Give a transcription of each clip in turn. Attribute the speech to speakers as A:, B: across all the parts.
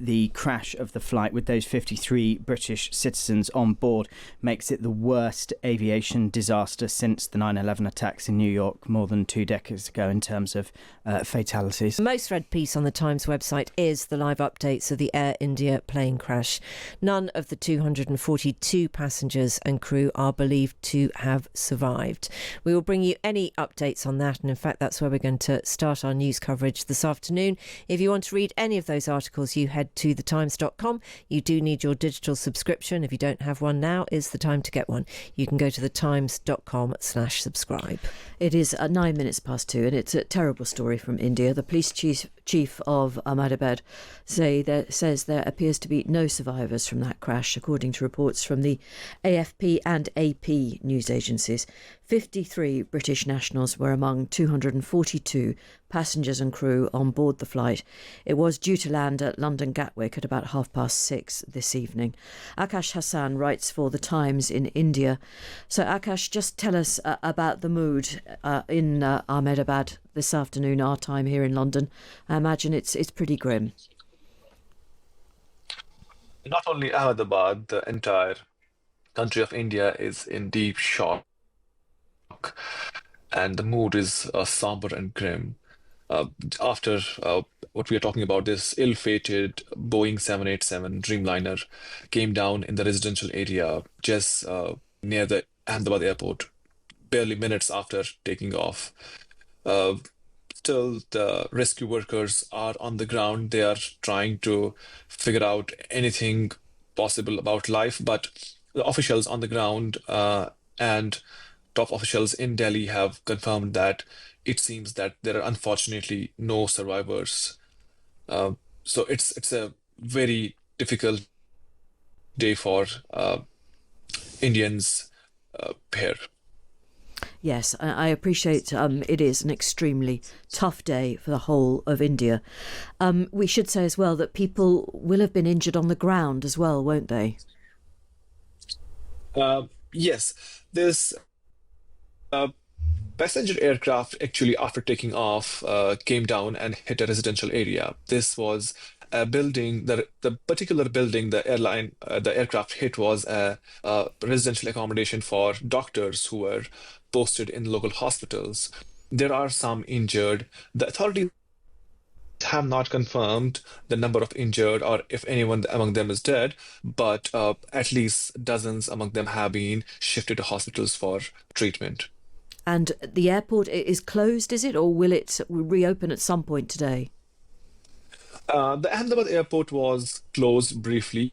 A: the crash of the flight with those 53 British citizens on board makes it the worst aviation disaster since the 9/11 attacks in New York more than 2 decades ago in terms of fatalities.
B: The most read piece on the Times website is the live updates of the Air India plane crash. None of the 242 passengers and crew are believed to have survived. We will bring you any updates on that, and in fact that's where we're going to start our news coverage this afternoon. If you want to read any of those articles, you head to thetimes.com. You do need your digital subscription. If you don't have one, now is the time to get one. You can go to thetimes.com/subscribe.
C: It is 9 minutes past 2, and it's a terrible story from India. The police chief of Ahmedabad says there appears to be no survivors from that crash, according to reports from the AFP and AP news agencies. 53 British nationals were among 242 passengers and crew on board the flight. It was due to land at London Gatwick at about 6:30 this evening. Akash Hassan writes for The Times in India. So Akash, just tell us about the mood in Ahmedabad this afternoon, our time here in London. I imagine it's pretty grim.
D: Not only Ahmedabad, the entire country of India is in deep shock, and the mood is somber and grim. After what we are talking about, this ill-fated Boeing 787 Dreamliner came down in the residential area just near the Ahmedabad airport, barely minutes after taking off. Still, the rescue workers are on the ground. They are trying to figure out anything possible about life, but the officials on the ground and top officials in Delhi have confirmed that it seems that there are unfortunately no survivors. So it's a very difficult day for Indians here.
C: Yes, I appreciate it is an extremely tough day for the whole of India. We should say as well that people will have been injured on the ground as well, won't they?
D: Yes, this passenger aircraft actually, after taking off, came down and hit a residential area. This was a building, the particular building the aircraft hit was a residential accommodation for doctors who were posted in local hospitals. There are some injured. The authorities have not confirmed the number of injured or if anyone among them is dead, but at least dozens among them have been shifted to hospitals for treatment.
C: And the airport is closed, is it, or will it reopen at some point today?
D: The Ahmedabad airport was closed briefly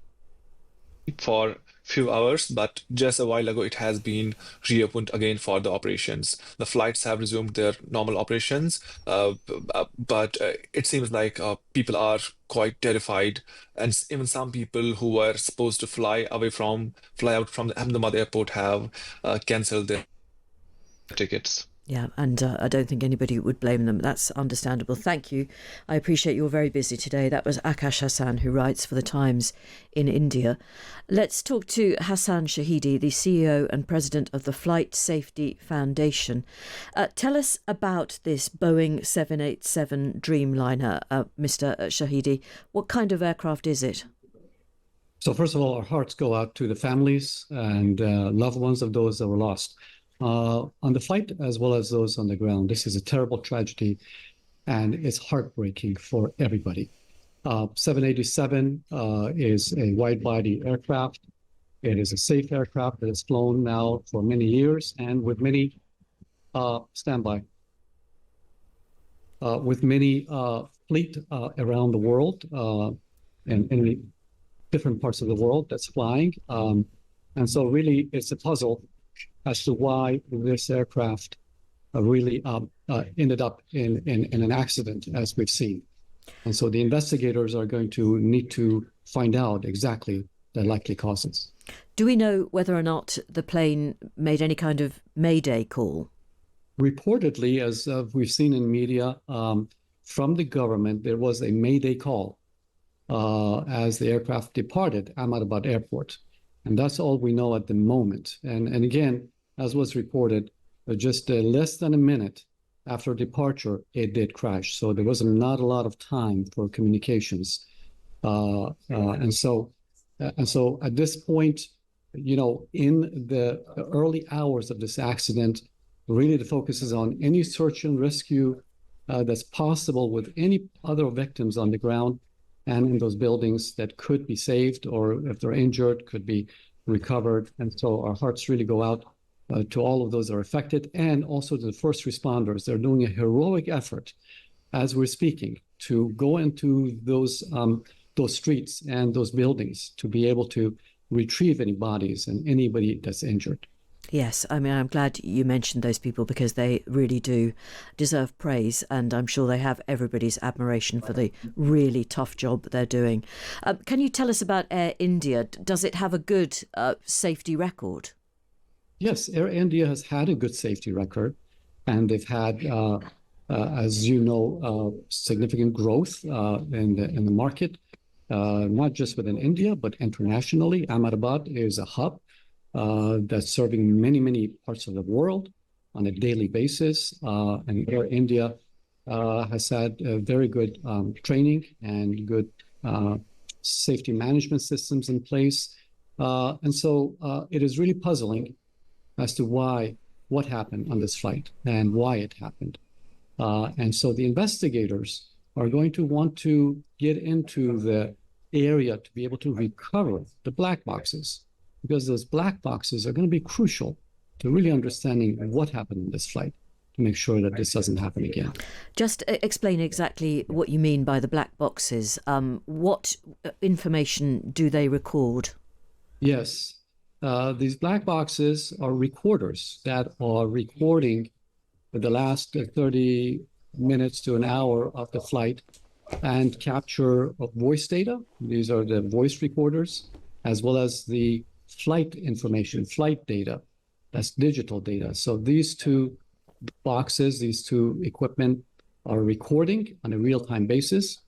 D: for a few hours, but just a while ago it has been reopened again for the operations. The flights have resumed their normal operations, but it seems like people are quite terrified, and even some people who were supposed to fly out from the Ahmedabad airport have cancelled their tickets.
C: Yeah, and I don't think anybody would blame them. That's understandable. Thank you. I appreciate you're very busy today. That was Akash Hassan, who writes for The Times in India. Let's talk to Hassan Shahidi, the CEO and president of the Flight Safety Foundation. Tell us about this Boeing 787 Dreamliner, Mr. Shahidi. What kind of aircraft is it?
E: So first of all, our hearts go out to the families and loved ones of those that were lost. On the flight, as well as those on the ground. This is a terrible tragedy, and it's heartbreaking for everybody. 787 is a wide-body aircraft. It is a safe aircraft that has flown now for many years, and with many fleet around the world and in different parts of the world that's flying. And so really, it's a puzzle as to why this aircraft really ended up in an accident, as we've seen. And so the investigators are going to need to find out exactly the likely causes.
C: Do we know whether or not the plane made any kind of mayday call?
E: Reportedly, as we've seen in media, from the government, there was a mayday call as the aircraft departed Ahmedabad Airport. And that's all we know at the moment. And again, as was reported, just less than a minute after departure, it did crash. So there was not a lot of time for communications. And so at this point, in the early hours of this accident, really the focus is on any search and rescue that's possible with any other victims on the ground and in those buildings that could be saved, or if they're injured, could be recovered. And so our hearts really go out to all of those that are affected, and also to the first responders. They're doing a heroic effort as we're speaking to go into those streets and those buildings to be able to retrieve any bodies and anybody that's injured.
C: Yes, I mean, I'm glad you mentioned those people because they really do deserve praise, and I'm sure they have everybody's admiration for the really tough job they're doing. Can you tell us about Air India? Does it have a good safety record?
E: Yes, Air India has had a good safety record, and they've had, as you know, significant growth in the market, not just within India, but internationally. Ahmedabad is a hub that's serving many, many parts of the world on a daily basis. And Air India has had very good training and good safety management systems in place. And so it is really puzzling as to what happened on this flight and why it happened. And so the investigators are going to want to get into the area to be able to recover the black boxes, because those black boxes are going to be crucial to really understanding what happened in this flight to make sure that this doesn't happen again.
C: Just explain exactly what you mean by the black boxes. What information do they record?
E: Yes, these black boxes are recorders that are recording the last 30 minutes to an hour of the flight and capture of voice data. These are the voice recorders, as well as the flight information, flight data. That's digital data. So these two boxes, these two equipment are recording on a real-time basis.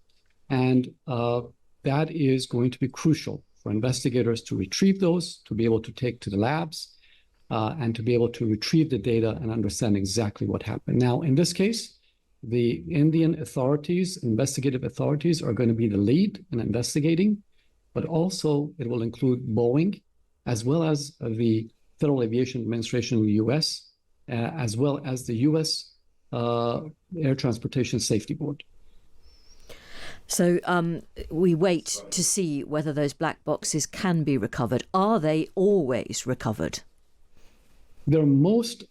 E: And that is going to be crucial for investigators to retrieve those, to be able to take to the labs, and to be able to retrieve the data and understand exactly what happened. Now, in this case, the Indian authorities, investigative authorities, are going to be the lead in investigating, but also it will include Boeing, as well as the Federal Aviation Administration in the U.S., as well as the U.S. Air Transportation Safety Board.
C: So we wait to see whether those black boxes can be recovered. Are they always recovered?
E: They're most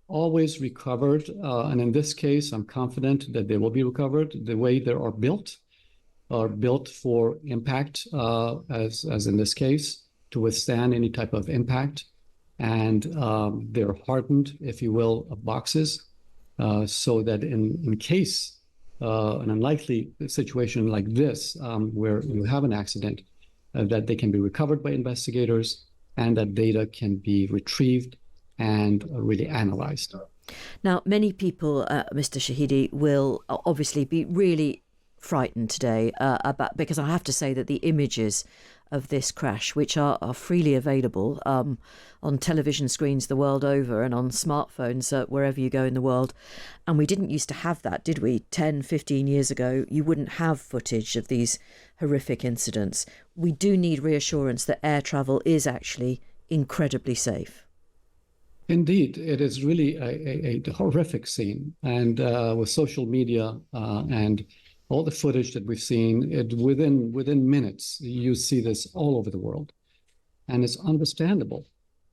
E: always recovered, and in this case, I'm confident that they will be recovered. The way they are built for impact, as in this case, to withstand any type of impact. And they're hardened, if you will, boxes, so that in case an unlikely situation like this, where you have an accident, that they can be recovered by investigators and that data can be retrieved and really analyzed.
C: Now, many people, Mr. Shahidi, will obviously be really frightened today because I have to say that the images of this crash, which are freely available on television screens the world over and on smartphones wherever you go in the world. And we didn't used to have that, did we? 10, 15 years ago, you wouldn't have footage of these horrific incidents. We do need reassurance that air travel is actually incredibly safe.
E: Indeed, it is really a horrific scene. And with social media and all the footage that we've seen, within minutes, you see this all over the world. And it's understandable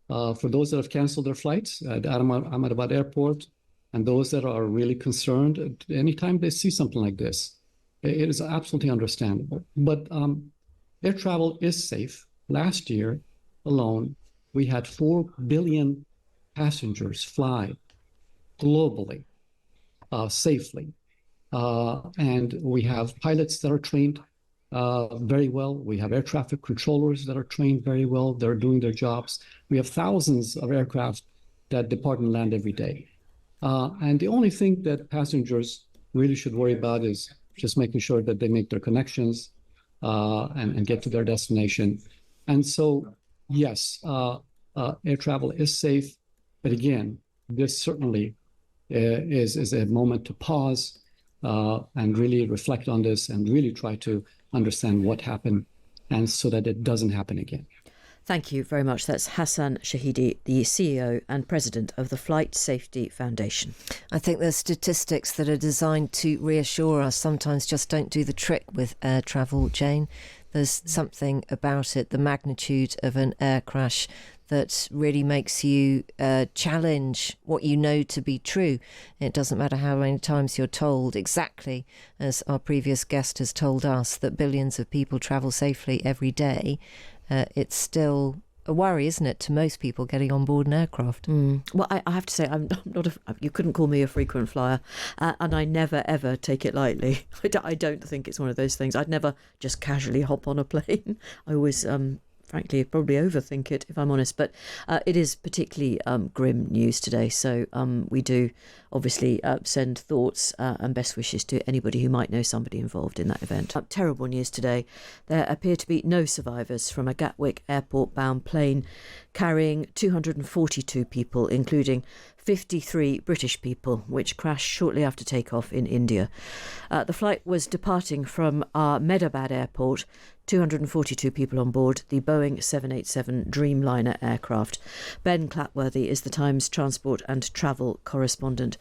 E: for those that have canceled their flights at Ahmedabad Airport, and those that are really concerned anytime they see something like this. It is absolutely understandable. But air travel is safe. Last year alone, we had 4 billion passengers fly globally, safely. And we have pilots that are trained very well. We have air traffic controllers that are trained very well. They're doing their jobs. We have thousands of aircraft that depart and land every day. And the only thing that passengers really should worry about is just making sure that they make their connections and get to their destination. And so, yes, air travel is safe. But again, this certainly is a moment to pause and really reflect on this and really try to understand what happened, and so that it doesn't happen again.
C: Thank you very much. That's Hassan Shahidi, the CEO and president of the Flight Safety Foundation.
B: I think the statistics that are designed to reassure us sometimes just don't do the trick with air travel, Jane. There's something about it, the magnitude of an air crash, that really makes you challenge what you know to be true. It doesn't matter how many times you're told, exactly as our previous guest has told us, that billions of people travel safely every day. It's still a worry, isn't it, to most people getting on board an aircraft?
C: Well, I have to say, I'm not. You couldn't call me a frequent flyer, and I never ever take it lightly. I don't think it's one of those things. I'd never just casually hop on a plane. I always, frankly, probably overthink it, if I'm honest. But it is particularly grim news today. So we do obviously send thoughts and best wishes to anybody who might know somebody involved in that event. Terrible news today. There appear to be no survivors from a Gatwick airport-bound plane carrying 242 people, including 53 British people, which crashed shortly after takeoff in India. The flight was departing from Ahmedabad airport, 242 people on board the Boeing 787 Dreamliner aircraft. Ben Clatworthy is the Times transport and travel correspondent.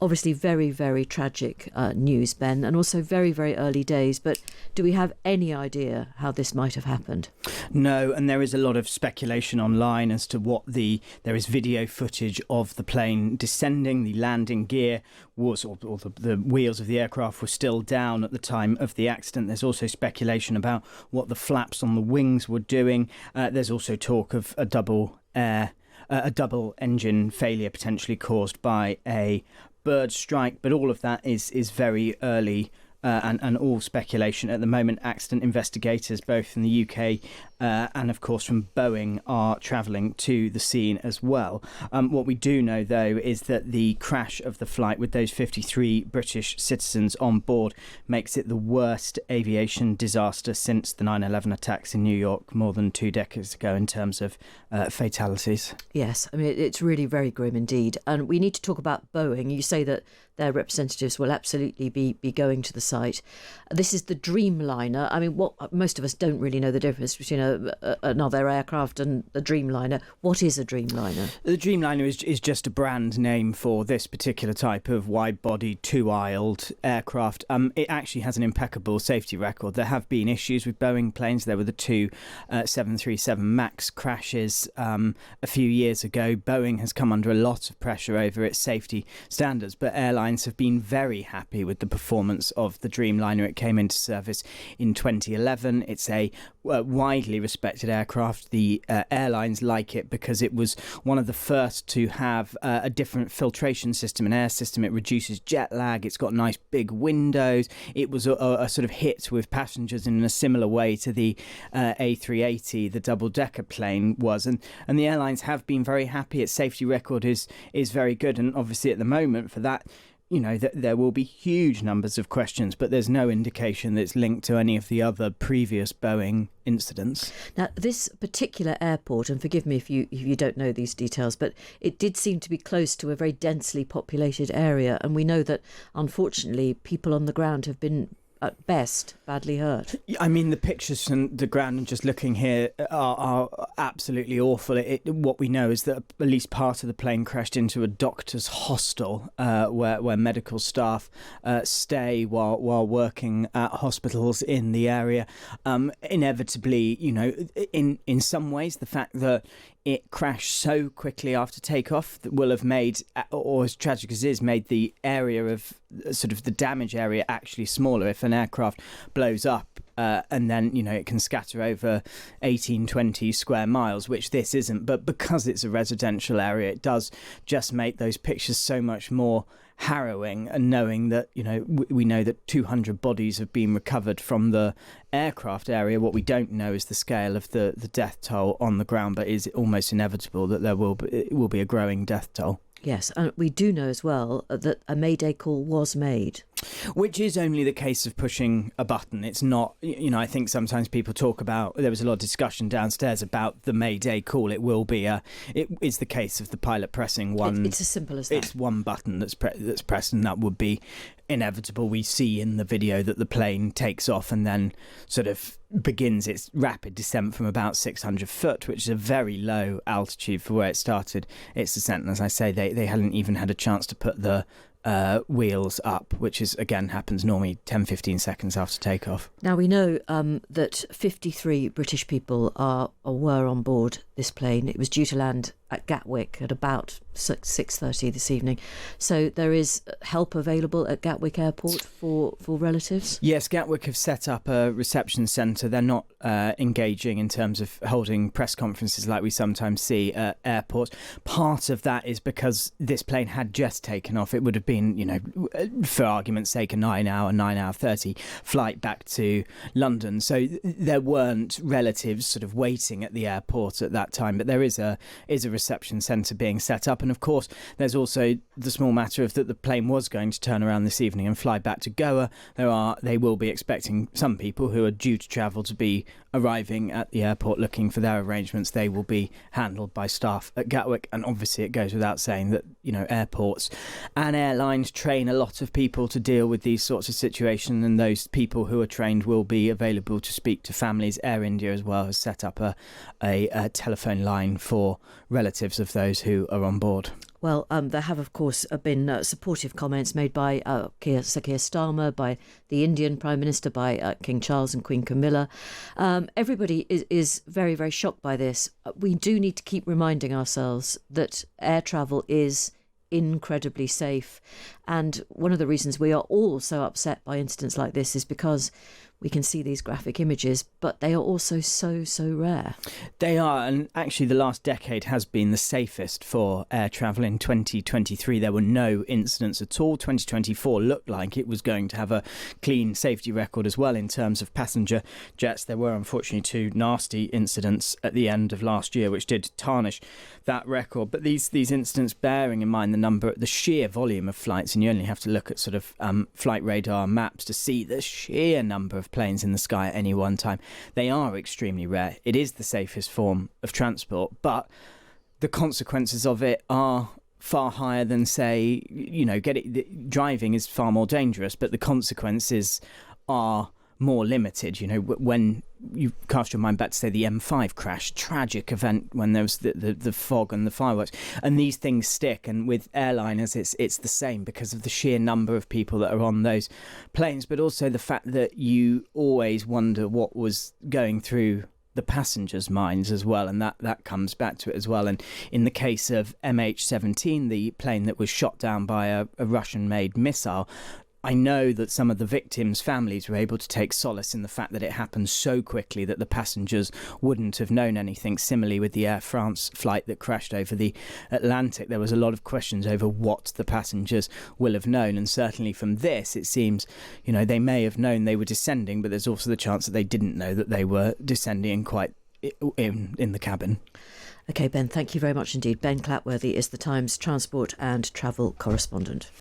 C: Obviously very, very tragic news, Ben, and also very, very early days. But do we have any idea how this might have happened?
A: No, and there is a lot of speculation online as to there is video footage of the plane descending. The landing gear was, or the wheels of the aircraft were still down at the time of the accident. There's also speculation about what the flaps on the wings were doing. There's also talk of a double engine failure potentially caused by a bird strike, but all of that is very early and all speculation at the moment. Accident investigators, both in the UK and of course from Boeing, are travelling to the scene as well. What we do know, though, is that the crash of the flight with those 53 British citizens on board makes it the worst aviation disaster since the 9/11 attacks in New York more than 2 decades ago in terms of fatalities.
C: Yes, I mean, it's really very grim indeed. And we need to talk about Boeing. You say that their representatives will absolutely be going to the site. This is the Dreamliner. I mean, what most of us don't really know the difference between another aircraft and a Dreamliner. What is a Dreamliner?
A: The Dreamliner is just a brand name for this particular type of wide-body, two-aisled aircraft. It actually has an impeccable safety record. There have been issues with Boeing planes. There were the two 737 MAX crashes a few years ago. Boeing has come under a lot of pressure over its safety standards, but airlines have been very happy with the performance of the Dreamliner. It came into service in 2011. It's a widely respected aircraft. The airlines like it because it was one of the first to have a different filtration system, an air system. It reduces jet lag. It's got nice big windows. It was a sort of hit with passengers in a similar way to the A380, the double-decker plane was. And the airlines have been very happy. Its safety record is very good. And obviously at the moment for that, you know, there will be huge numbers of questions, but there's no indication that it's linked to any of the other previous Boeing incidents.
C: Now, this particular airport, and forgive me if you don't know these details, but it did seem to be close to a very densely populated area, and we know that, unfortunately, people on the ground have been, at best, badly hurt.
A: I mean, the pictures from the ground and just looking here are absolutely awful. What we know is that at least part of the plane crashed into a doctor's hostel where medical staff stay while working at hospitals in the area. Inevitably, you know, in some ways, the fact that it crashed so quickly after takeoff that will have made, or as tragic as it is, made the area of sort of the damage area actually smaller. If an aircraft blows up and then, you know, it can scatter over 18-20 square miles, which this isn't. But because it's a residential area, it does just make those pictures so much more harrowing, and knowing that, you know, we know that 200 bodies have been recovered from the aircraft area. What we don't know is the scale of the death toll on the ground, but is almost inevitable that it will be a growing death toll.
C: Yes, and we do know as well that a Mayday call was made.
A: Which is only the case of pushing a button. It's not, you know, I think sometimes people talk about, there was a lot of discussion downstairs about the Mayday call. It will be it is the case of the pilot pressing one.
C: It's as simple as that.
A: It's one button that's pressed, and that would be inevitable. We see in the video that the plane takes off and then sort of begins its rapid descent from about 600 foot, which is a very low altitude for where it started its descent. And as I say, they hadn't even had a chance to put the wheels up, which is again happens normally 10-15 seconds after takeoff.
C: Now we know that 53 British people were on board this plane. It was due to land at Gatwick at about 6:30 this evening. So there is help available at Gatwick Airport for relatives?
A: Yes, Gatwick have set up a reception centre. They're not engaging in terms of holding press conferences like we sometimes see at airports. Part of that is because this plane had just taken off. It would have been, for argument's sake, a 9 hour 30 flight back to London. So there weren't relatives sort of waiting at the airport at that time. But there is a reception centre being set up. And of course, there's also the small matter of that the plane was going to turn around this evening and fly back to Goa. They will be expecting some people who are due to travel to be arriving at the airport looking for their arrangements. They will be handled by staff at Gatwick. And obviously it goes without saying that, airports and airlines train a lot of people to deal with these sorts of situations, and those people who are trained will be available to speak to families. Air India as well has set up a telephone line for relatives of those who are on board.
C: Well, there have, of course, been supportive comments made by Keir Starmer, by the Indian Prime Minister, by King Charles and Queen Camilla. Everybody is very, very shocked by this. We do need to keep reminding ourselves that air travel is incredibly safe. And one of the reasons we are all so upset by incidents like this is because we can see these graphic images, but they are also so rare.
A: They are, and actually the last decade has been the safest for air travel. In 2023, there were no incidents at all. 2024 looked like it was going to have a clean safety record as well in terms of passenger jets. There were unfortunately 2 nasty incidents at the end of last year, which did tarnish that record. But these incidents, bearing in mind the sheer volume of flights, and you only have to look at sort of flight radar maps to see the sheer number of planes in the sky at any one time. They are extremely rare. It is the safest form of transport, but the consequences of it are far higher than, say, driving is far more dangerous, but the consequences are more limited. When you cast your mind back to, say, the M5 crash, tragic event when there was the fog and the fireworks, and these things stick. And with airliners, it's the same because of the sheer number of people that are on those planes, but also the fact that you always wonder what was going through the passengers' minds as well, and that comes back to it as well. And in the case of MH17, the plane that was shot down by a Russian-made missile, I know that some of the victims' families were able to take solace in the fact that it happened so quickly that the passengers wouldn't have known anything. Similarly, with the Air France flight that crashed over the Atlantic, there was a lot of questions over what the passengers will have known. And certainly from this, it seems, they may have known they were descending, but there's also the chance that they didn't know that they were descending quite in the cabin.
C: OK, Ben, thank you very much indeed. Ben Clatworthy is the Times transport and travel correspondent.